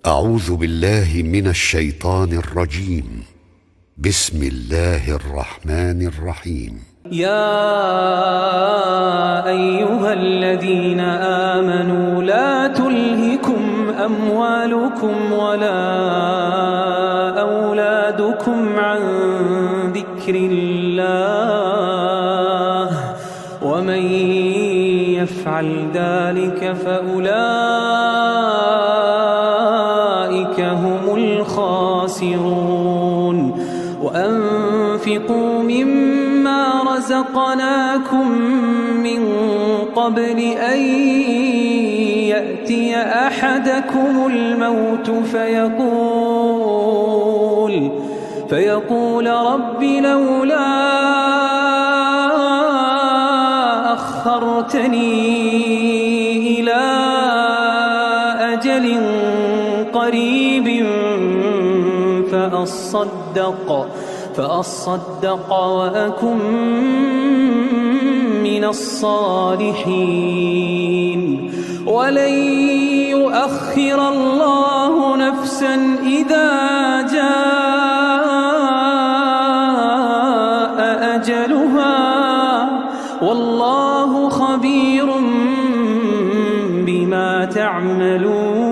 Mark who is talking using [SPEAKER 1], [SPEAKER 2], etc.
[SPEAKER 1] أعوذ بالله من الشيطان الرجيم. بسم الله الرحمن الرحيم.
[SPEAKER 2] يا أيها الذين آمنوا لا تلهكم أموالكم ولا أولادكم عن ذكر الله ومن يفعل ذلك فأولئك هم الخاسرون. وأنفقوا مما رزقناكم من قبل أن يأتي أحدكم الموت فيقول رب لولا أخرتني إلى أجل قريب فأصدق وأكن من الصالحين. ولن يؤخر الله نفسا إذا جاء أجلها والله خبير بما تعملون.